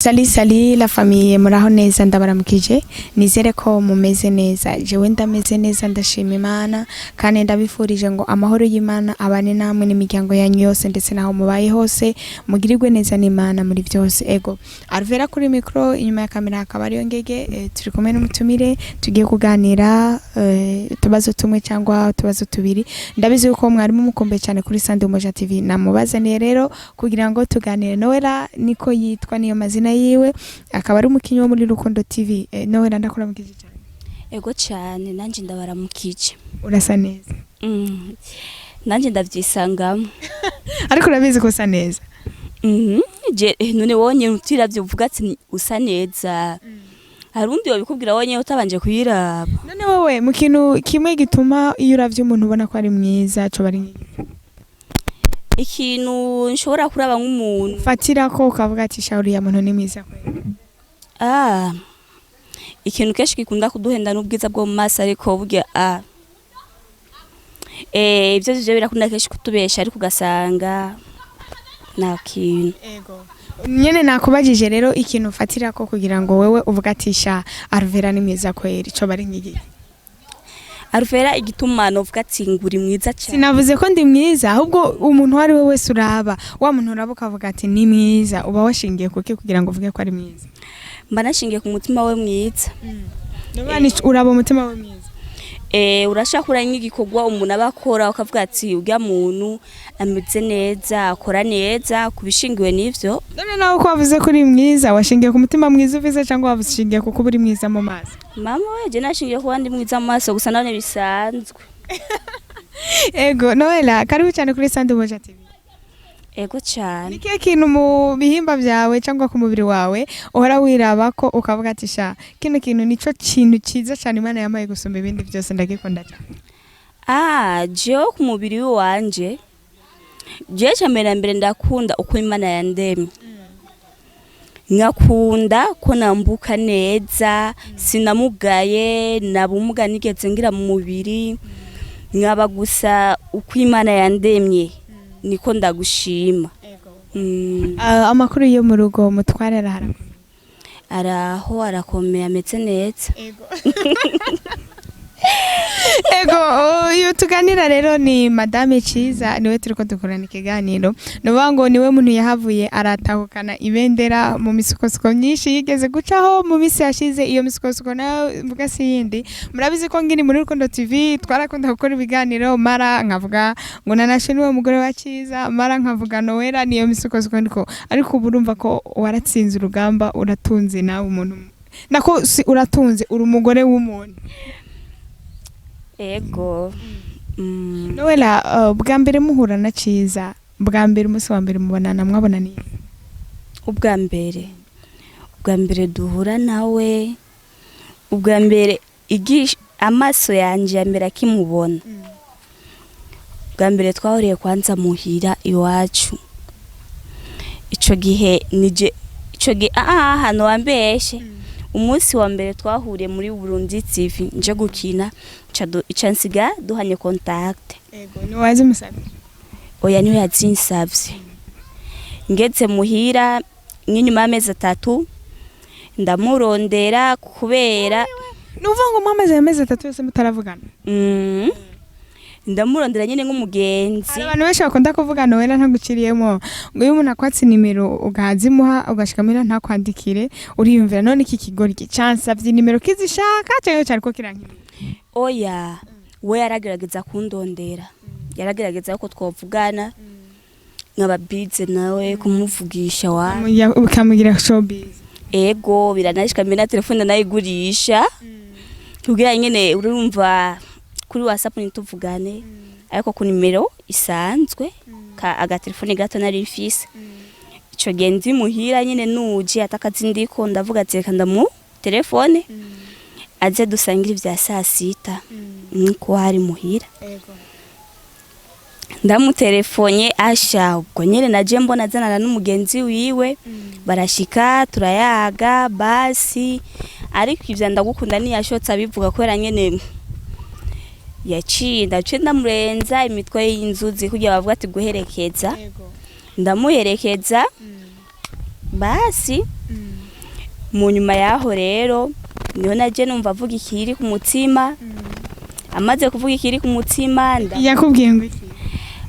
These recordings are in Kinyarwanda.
Sali la famille muraho neza ndabaramukije nizere ko mumeze neza jewe ndameze neza ndashima Imana kandi ndabifurije ngo amahoro y'Imana abane namwe n'imiryango yanyu yose ndetse naho mubaye hose mugirirwe neza n'Imana muri byose ego Arvera kuri micro inyuma ya kamera akaba ariyo ngege turi kumwe n'umutumire tugiye kuganira tubazo tumwe cyangwa tubazo tubiri ndabizi uko mwari mumukombe cyane kuri Sande Umoja TV namubazaniye rero kugira ngo tuganire Noella niko yitwa niyo mazina yiwe akaba ari umukinyi wo muri Rukundo TV Noella ndakora mukije cyane ego cyane nanje ndabaramukije urasa neza nanje ndavyisangamo ariko urabizi ko usa neza je none wonye utiravye uvuga ati usa neza harundi wabikubwira wonye utabanje kuyiraba none wowe mu kintu kimwe gituma iyo uravye umuntu ubona ko ari mwiza cyo bari ikintu nshobora kuraba nk'umuntu fatira ko ukavuga ati shauri ya muntu ni mwiza kweli ikintu keshi gikunda kuduhenda n'ubwiza bwo mu maso ariko burya ibyo byo birakunda keshi kutubesha ariko ugasanga nta kintu ego nyene nakubajije rero ikintu fatira ko kugira ngo wewe uvuga ati sha Arvera ni mwiza kweli cyo bari nk'igi Arvera igituma novuga ati nguri mwiza cyane sinavuze ko ndi mwiza ahubwo umuntu wari we wese uraba wa muntu urabuka avuga ati ni mwiza uba washingiye kuki kugira ngo uvuge ko ari mwiza mba nashingiye ku mutima we mwiza nabani uraba umutima we mwiza urashakura nk'igikorwa umuntu abakora ukavuga ati urya muntu ameze neza akora neza kubishingiwe n'ivyo none nawe ko wavuze ko uri mwiza washingiye ku mutima mwiza uvize cyangwa wabushingiye kuko uri mwiza mu maso mama weje nashingiye ku bandi mwiza mu maso gusa none bisanzwe ego Noella karibu cyane kuri Sande Umoja TV ego cyane nikiye kintu mu bihimba byawe cyangwa ku mubiri wawe uhora wiraba ko ukavuga ati sha kino kintu nico kintu cyiza cyane Imana yamaye gusumba ibindi byose ndagikunda cyane je ku mubiri wanje je cyamera mbere ndakunda uko Imana yandemye ngakunda ko nambuka neza sinamugaye nabumuga nigeze ngira mu mubiri nkaba gusa uko Imana yandemye niko ndagushima amakuru yo mu rugo mutware araho arakomeye ameze neza ego uyu tuganira rero ni Madame CIZA niwe turiko dukorana ikiganiro ngo niwe muntu yahavuye aratahukana ibendera mu misukosiko myinshi yigeze gucaho mu misi yashize iyo misukosiko nayo mvuga siyindi murabizi ko ngiri muri Rukundo TV twarakunda gukora ibiganiro mara nkavuga ngo nanashe niwe mugore wa CIZA mara nkavuga Noella niyo misukosiko ndiko ariko urumva ko waratsinze urugamba uratunze nawe umuntu nako si uratunze uri umugore w'umuntu ego Noella bwa mbere muhura na CIZA bwa mbere umunsi wa mbere mubonana mwabona ni ubwa mbere duhura nawe ubwa mbere amaso yanje ya mbere akimubona ubwa mbere twahuriye kwanza muhira iwacu ico gihe hano wambeshe umunsi wa mbere twahuriye muri Burundi TV nje gukina icyansiga duhanye contact ego ni wazi musabye oya niwe yazinsabye ngeze muhira n'inyuma y'amezi 3 ndamurondera kubera nuvuga ngo amezi 3 yose mutaravugana ndamurondera nyine nk'umugenzi abantu benshi bakunda kuvuga Noella ntaguciriyemo ngo iyo umuntu akwatse nimero ugazimuha ugashika mira ntakwandikire uriyumvira none iki kigori chance avye nimero kizishaka cyangwa cyari ko kirankira oya we yaragerageza kundondera yaragerageza ko twovugana nkaba bize nawe kumuvugisha ukamugira showbiz ego biranashika mira telefone nayigurisha kugira nyene urumva kuri WhatsApp nituvugane ariko ku nimero isanzwe aga telefone gato nari mfise ico genzi muhira nyene nuje atakazi ndiko ndavuga ati reka ndamu telefone aze dusangira ivya saa sita niko hari muhira ndamutelefone asha ubwo nyene naje mbona zanana n'umugenzi wiwe barashika turayaga basi ariko ivya ndagukunda ni yashotse abivuga kwera nyene yaciye ndamurenza imitwe y'inzuzi kugira bavuga ati guherekeza ndamuherekeza basi mu nyuma yaho rero niho naje numva avuga ikiri ku mutima. Amaze kuvuga ikiri ku mutima yakubwiye ngo iki?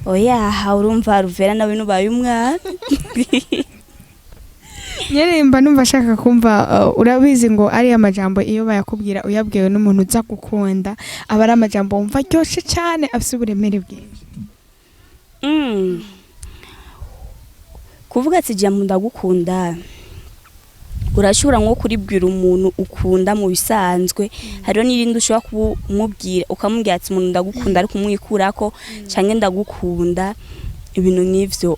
Oya urumva Ruvera nawe nubaye umwana. Nyeremba numva ashaka kumva urabizi ngo ari amajambo iyo bayakubwira uyabwiwe n'umuntu uza gukunda aba ari amajambo wumva ryoshe cyane afite uburemere bwinshi. Kuvuga ati jambo ndagukunda urashobora nko kuribwira umuntu ukunda mu bisanzwe, hariho n'irindi ushobora kumubwira ukamubwira ati umuntu ndagukunda ariko umwikurako canke ndagukunda ibintu nk'ivyo.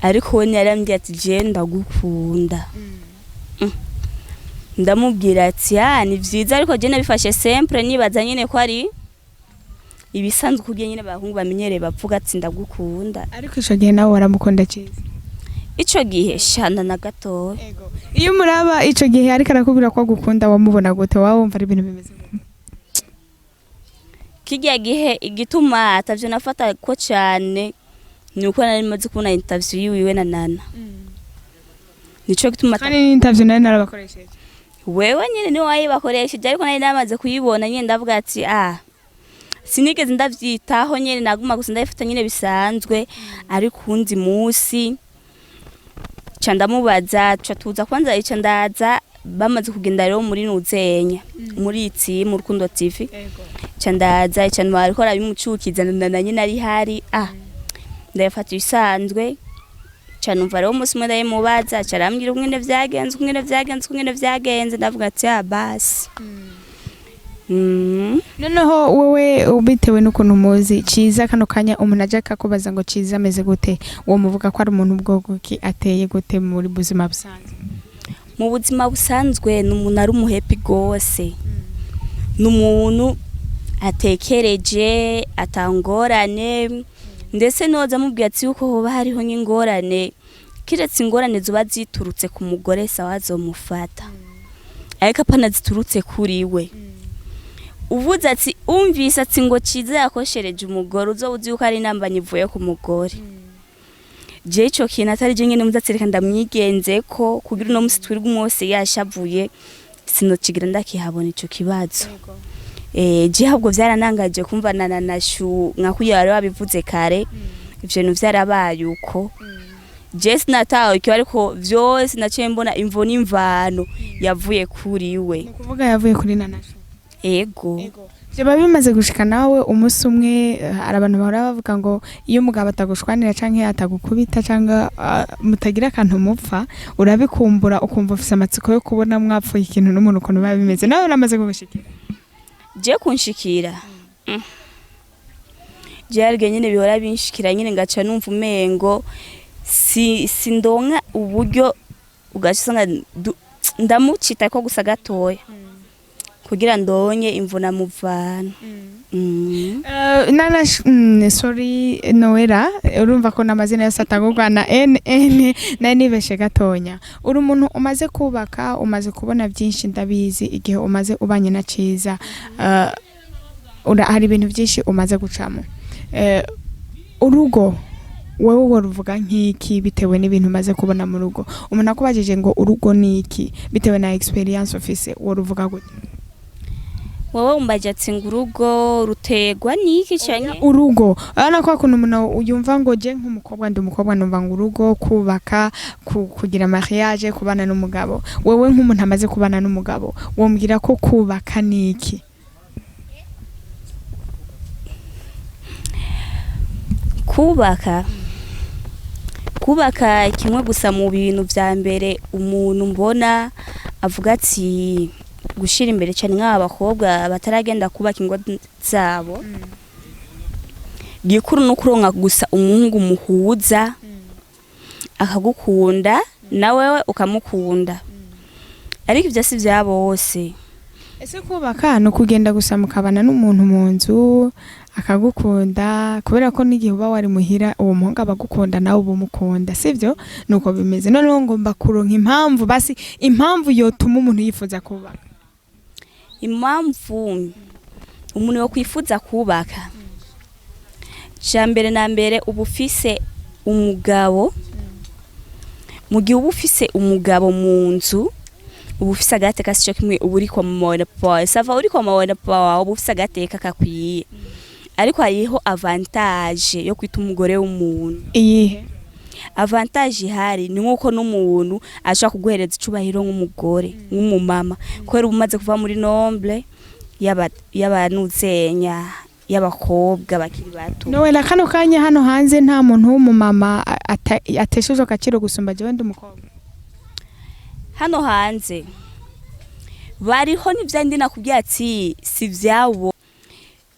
Ariko we yarambwiye ati je ndagukunda. Ndamubwira ati ni vyiza ariko je nabifashe sempre nibaza nyene ko ari ibisanzwe kugiye nyene bahungu bamenyereye bavuga ati ndagukunda. Ariko ico gihe nawe waramukunda CIZA? Ico gihe shana na gatoya. Iyo muraba ico gihe ariko arakubwira ko agukunda wamubona gute? Wawe wumva ari ibintu bimeze gute? Kijya gihe igituma atavyo nafata ko cyane nuko nari maze kubona interview yiwe na Nana. Nico gituma kandi interview nari narabakoresheje. Wewe nyine ni wayibakoresheje ariko nari namaze kuyibona nyine ndavuga ati sinigeze ndavyitaho nyine naguma gusa ndabifata nyine bisanzwe. Ariko undi musi candamubaza tuza kwanza ica ndaza bamaze kugenda rero muri Nuzenya muri itsi mu Rukundo TV. Candaza ica ntwariko arabimucukiza na nyine ari hari ndayafata bisanzwe. Canumva rero umunsi umwe ndayimubaza carambwira umwene vyagenze ndavuga ati basi. Noneho wewe ubitewe n'ukuntu muzi CIZA kano kanya umuntu aje akakubaza ngo CIZA ameze gute, uwo muvuga ko ari umuntu ubwoko ki ateye gute muri buzima busanzwe? Mu buzima busanzwe n'umuntu ari umuhepi gose. N'umuntu atekereje atangorane ndetse noza mubwira ati uko hoba hariho n'ingorane kiretse ingorane zuba ziturutse ku mugore sawa zomufata ariko apana ziturutse kuri we. Uvuze ati umvise ati ngo CIZA yakoshereje umugore uzobuzi uko ari nambanye ivuye ku mugore. Je ico kintu atari je nyene muzatsireka ndamwigenze ko kugira no musi twirwa umwose yashavuye sinokigira ndakihabona ico kibazo. Je habwo vyaranangaje kumva nashu nkakuye bari babivuze kare ivyo bintu vyarabaye uko. Je sinataho icyo ariko vyose naciye mbona imvo n'imvano yavuye kuri we. Kuvuga yavuye kuri Nanashu. Ego. Jeba bimaze gushika nawe umunsi umwe hari abantu bahora bavuga ngo iyo umugabo atagushwanira canke atagukubita canga mutagira akantu mupfa urabikumbura ukumva ufise amatsiko yo kubona mwapfuye ikintu n'umuntu ukuntu biba bimeze. Nawe uramaze kugushikira? Je kunshikira. Je arge nyene bihora binshikira nyene ngaca numva umengo sindonka uburyo ugasanga ndamucita ko gusa gatoya. Kugira ndonye imvuna muvana. Sorry Noera urumva ko namazina yose atagurwana NN na nibeshe gatonya. Uri umuntu umaze kubaka umaze kubona byinshi ndabizi igihe umaze ubanye na CIZA hari ibintu byinshi umaze gucamo. Urugo wewe waruvuga nk'iki bitewe n'ibintu umaze kubona mu rugo? Umuntu akubajije ngo urugo niki bitewe na experience office waruvuga gute? Wowe umbaje ati ngurugo rutegwa niki cyane urugo ana kwa kuntu umuntu uyumva ngo je nk'umukobwa ndi umukobwa numva ngo urugo kubaka kugira mariage kubana n'umugabo. Wewe nk'umuntu amaze kubana n'umugabo wombwira ko kubaka niki? Kubaka kimwe gusa mu bintu vya mbere umuntu mbona avuga ati gushira imbere cyane nk'abakobwa bataragenda kubaka ingo zabo. Gikuru no kuronka gusa umuhungu muhuza akagukunda na wewe ukamukunda. Ariko ivyo si vya bose. Ese kubaka no kugenda gusa mukabana n'umuntu mu nzu akagukunda kubera ko n'igihe uba wari muhira uwo muhungu abagukunda nawe ubumukunda sivyo? Nuko bimeze. None ngomba kuronka impamvu basi impamvu yotuma umuntu yifuza kubaka. Impamvu umuntu yo kwifuza kubaka cyambere na mbere ubufise umugabo mu gihe ubufise umugabo mu nzu ubu ufise agateka sico kimwe ubu uri kwa mama na papa sava uri kwa mama na papa ubu ufise agateka kakwiye ariko hariho avantage yo kwita umugore w'umuntu. Iyihe avantage ihari ni nkuko n'umuntu ashaka kuguhereza icubahiro nk'umugore nk'umumama kubera umaze kuva muri nombre y'abanuzenya y'abakobwa bakiri bato. Nowe la kano kanya hano hanze nta muntu w'umumama atesheje akaciro gusumba je wende umukobwa. Hano hanze bariho n'ivyandi nakubwiye ati si vyabo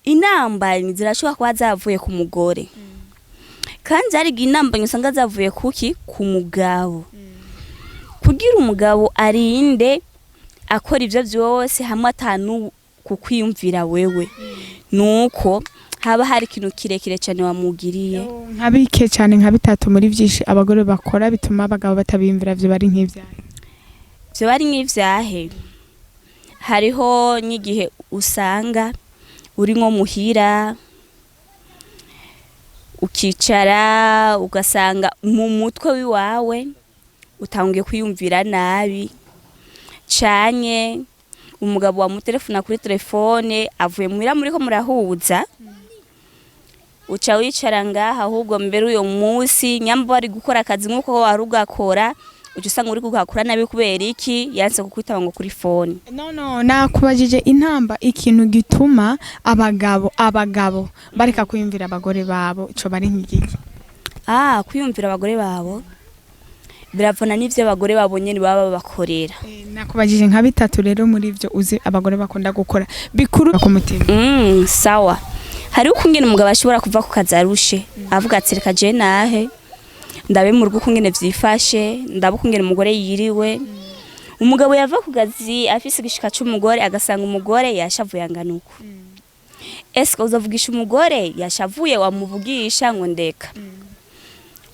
inambanyi zirashobora kuba zavuye ku mugore kandi ari inambanyi usanga zavuye kuki ku mugabo kugira umugabo arinde akora ivyo vyose hamwe atanu kukwiyumvira wewe nuko haba hari ikintu kirekire cyane wamugiriye nkabike cyane nka bitatu muri vyishi abagore bakora bituma abagabo batabimvira vyo bari nk'ivyahe. Vyo bari nk'ivyahe hariho n'igihe usanga uri nko muhira ukicara ugasanga mu mutwe wiwawe utangiye kwiyumvira nabi canye umugabo wa mutelefona kuri telefone avuye muhira muri ko murahuza uca wicara ngaha ahubwo mbere uyo munsi nyamba bari gukora akazi nkuko wari ugakora uca usanga uri kugakora nabi kubera iki yanse kukwitaba ngo kuri phone. No nakubajije intamba ikintu gituma abagabo bareka kwiyumvira abagore babo ico bari nk'igiki. Kwiyumvira abagore babo biravana n'ivyo abagore babonye ni baba bakorera. Nakubajije nka bitatu rero muri ivyo uzi abagore bakunda gukora bikuru ku mutima. Sawa. Hari ukungene umugabo ashobora kuva ku kazi arushe avuga ati reka je nahe ndabe mu rugo kungene vyifashe ndabukungene umugore yiriwe. Umugabo yava ku kazi afise igishika c'umugore agasanga umugore yashavuye anganuko. Eske uzavugisha umugore yashavuye wamuvugisha ngo ndeka.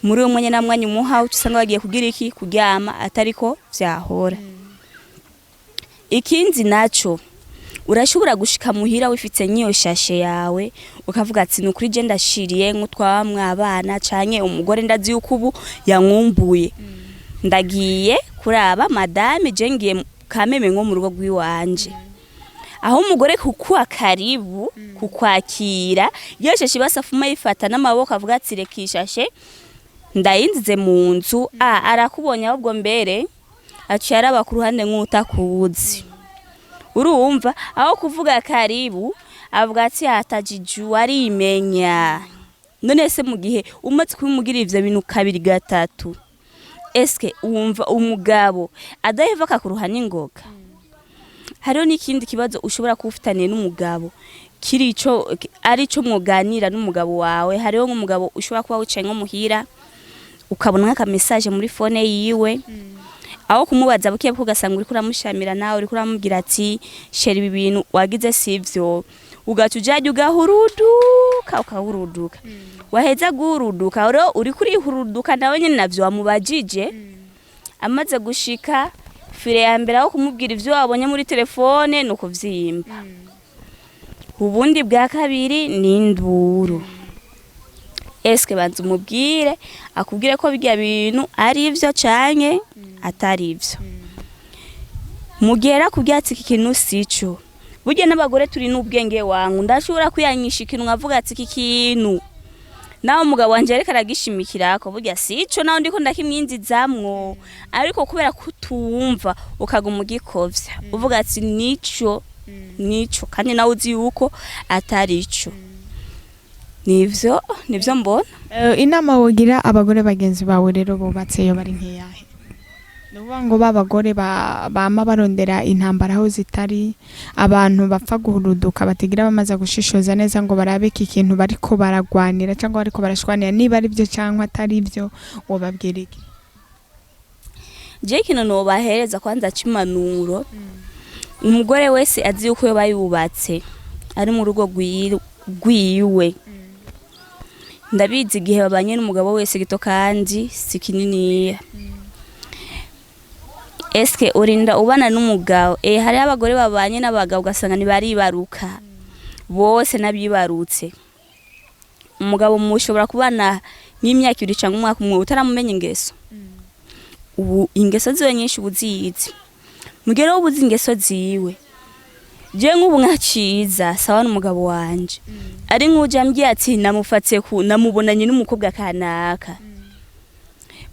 Muri uwo mwanya na mwanya umuha usanga bagiye kugira iki kuryama atariko vyahora. Ikinzi naco urashobora gushika muhira wifitse nyiyo shashe yawe ukavuga ati nukuri je ndashiriye nk'utwamwe abana canye umugore ndazi yuko ubu yankumbuye ndagiye kuraba madame je ngiye kameme nko mu rugo rwiwanje aho umugore kukwa karibu kukwakira yesheshe basafuma yifata n'amaboko avuga ati rekishashe ndayinzize mu nzu arakubonye ahubwo mbere aciye araba ku ruhande nk'utakuzi urumva aho kuvuga karibu avuga ati hatajiju arimenya none se mu gihe umatse kumugira ivyo bintu kabiri gatatu eske umva umugabo adaheva kakuruhana ingoga. Hariho n'ikindi kibazo ushobora kufitane n'umugabo kirico arico mwoganira n'umugabo wawe. Hariho nk'umugabo ushobora kuba wicaye nko muhira ukabona nk'aka message muri phone yiwe aho kumubaza bukiye kugasanga uri kuramushamira nawe uri kuramubwira ati sheri ibi bintu wagize sivyo ugacujaje ugahuruduka ukahuruduka waheza guhuruduka ro uri kuri huruduka nawe nyine navyo wamubajije amaze gushika fire ya mbere aho kumubwira ivyo wabonye muri telefone nuko vyimba. Ubundi bwa kabiri ni induru. Eske banza umubwire akubwire ko bigiye bintu ari ivyo canke atari ivyo. Mugera kubyatsi ikintu sico. Burya n'abagore turi n'ubwenge wangu ndashobora kwiyanyisha ikintu nkavuga ati ikintu. Naho umugabo wanje areka aragishimikirako burya sico naho ndiko ndakimwinzizamwo ariko kubera kutumva ukaguma ugikovya uvuga ati nico kandi nawe uzi yuko atari ico. Nivyo mbona. Inama wogira abagore bagenzi bawe rero bubatse yo bari nkiyahe? Nuvuga ngo babagore bama barondera intambara aho zitari abantu bapfa guhuruduka batigira bamaza gushishoza neza ngo barabe iki kintu bariko baragwanira cyangwa bariko barashwanira niba ari byo cyangwa atari byo wobabwira iki? Je kino no bahereza kwanza cimanuro. Umugore wese azi yuko yo bayubatse ari mu rugo rwiwe. Ndabizi gihe babanye n'umugabo wese gito kandi sikinini. Eske urinda ubana n'umugabo hari abagore babanye n'abagabo ugasanga ni bari baruka bose nabibarutse. Umugabo mushobora kubana n'imyaka 2 cyangwa umwaka umwe utaramumenya ingeso. Ubu ingeso ziwe nyinshi ubuzizi mugere ubuzi ingeso ziwe je nk'ubu nka CIZA sawa n'umugabo wanje ari nk'uje ambwiye ati namufatse namubonanye n'umukobwa kanaka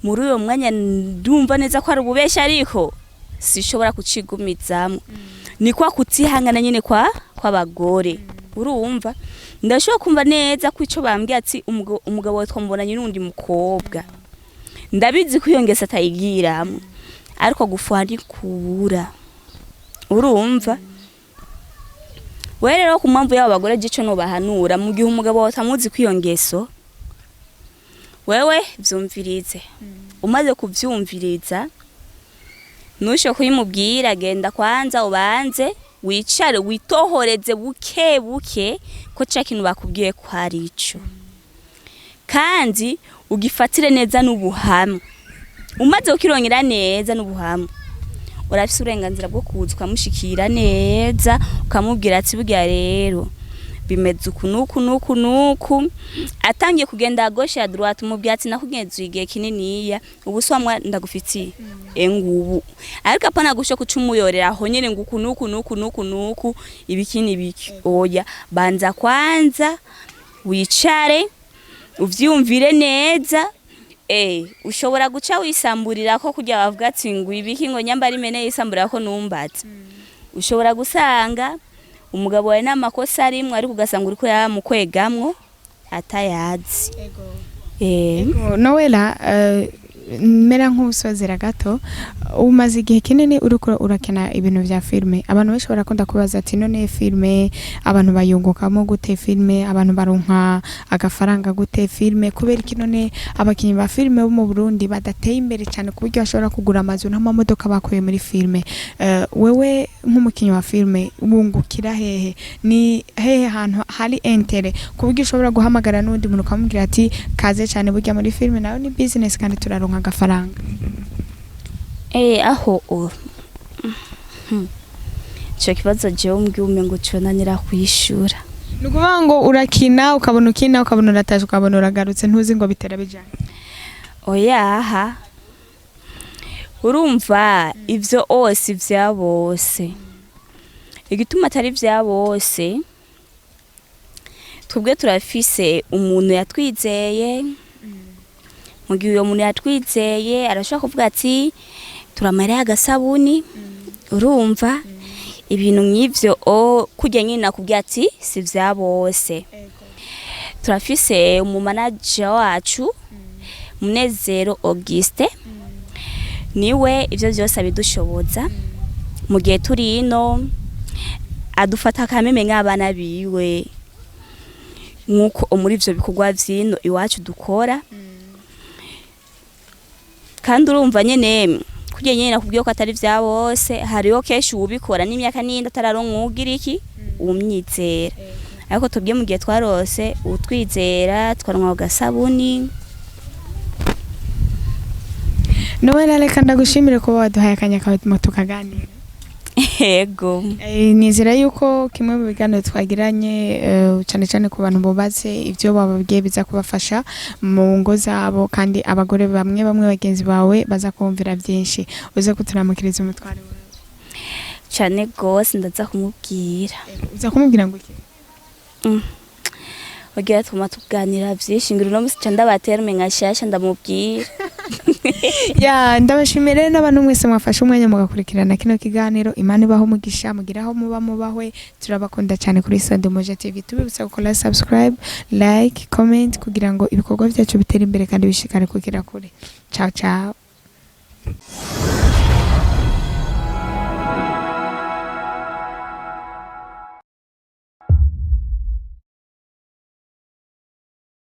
muri uyo mwanya ndumva neza ko ari ububesha ariko sishobora kucigumizamo ni kwa kutihangana nyene kw'abagore urumva ndashobora kumva neza ko ico bambwiye ati umugabo twamubonanye n'undi mukobwa ndabizi ko iyo ngese atayigiramo ariko gufuha kubura urumva we rero ku mpamvu y'abo bagore gico no bahanura mu gihe umugabo watamuzi kwiyo ngeso wewe vyumvirize umaze kuvyumviriza nusho kuyimubwira genda kwanza ubanze wicare witohoreze buke buke ko ca kintu bakubwiye ko ari ico kandi ugifatire neza n'ubuhamya umaze ukirongera neza n'ubuhamya urafise uburenganzira bwo kuza ukamushikira neza ukamubwira ati burya rero bimeze nuku atangiye kugenda gauche ya droite umubwira ati nakugenzuye igihe kininiya ubusomwa ndagufitiye ngubu ariko apana gusho kucumuyorera aho nyene nuku ibikini biki oya banza kwanza wicare uvyumvire neza ushobora guca wisamburira ko kujya bavuga ati ngo ibiki ngo nyambari mene yisamburira ko numbatse ushobora gusanga umugabo wawe n'amakosa arimwe ariko ugasanga uriko yamukwegamwo atayazi Noella mera nk'usozera gato umaze igihe kinini uriko urakena ibintu vya filme abantu benshi barakunda kubaza ati none filme abantu bayungukamo gute filme abantu baronka agafaranga gute filme kubera iki none abakinyi ba filme bo mu Burundi badateye imbere cyane ku buryo bashobora kugura amazu n'amamodoka bakuye muri filme wewe nk'umukinyi wa filme ubungukira hehe ni hehe hantu hari intere ku buryo ushobora guhamagara n'undi muntu ukamubwira ati kaze cyane burya muri filme nayo ni business kandi turaronka agafaranga aho cyo kibazo jewe mbwiye ngo cyonanira kwishura nukuvuga ngo urakina ukabona urataje ukabona uragarutse ntuzi ngo bitera bijanye oyaha urumva ivyo ose vya bose igituma atari vya bose twebwe turafise umuntu yatwizeye mugihe uyo muntu yatwizeye arashaka kuvuga ati turamara agasabuni urumva ibintu nk'ivyo kujya nyine nakubwiye ati si vya bose turafise umumanager wacu Munezero Auguste niwe ivyo byose abidushoboza mu gihe turi ino adufata kameme nk'abana biwe nkuko muri ivyo bikorwa vyino iwacu dukora kandi urumva nyene kujye nyene nakubwiye ko atari vya bose hariho keshi ubikora n'imyaka n'indi atararonka ugira iki umyizera ariko tubwiye mu gihe twarose utwizera twaronka gasabuni Noella reka ndagushimire ko waduhaye akanya kawe tukaganira yego nizera yuko kimwe mu biganiro twagiranye cyane cyane ku bantu bubatse ivyo bababwiye biza kubafasha mu ngo zabo kandi abagore bamwe bagenzi bawe baza kumvira byinshi uze kuturamukiriza umutware wawe cyane gose ndaza kumubwira uza kumubwira ngo iki ogira tuganira byinshi ngiro no musi ndabaterme nkashasha ndamubwira ya ndabashimire n'abantu mwese mwafashe umwanya mugakurikirana kino kiganiro Imana ibaho mugisha mugiraho mubahwe turabakunda cyane kuri numugore TV tubibutsa gukora subscribe like comment kugira ngo ibikorwa byacu bitere imbere kandi bishikare kugira kure ciao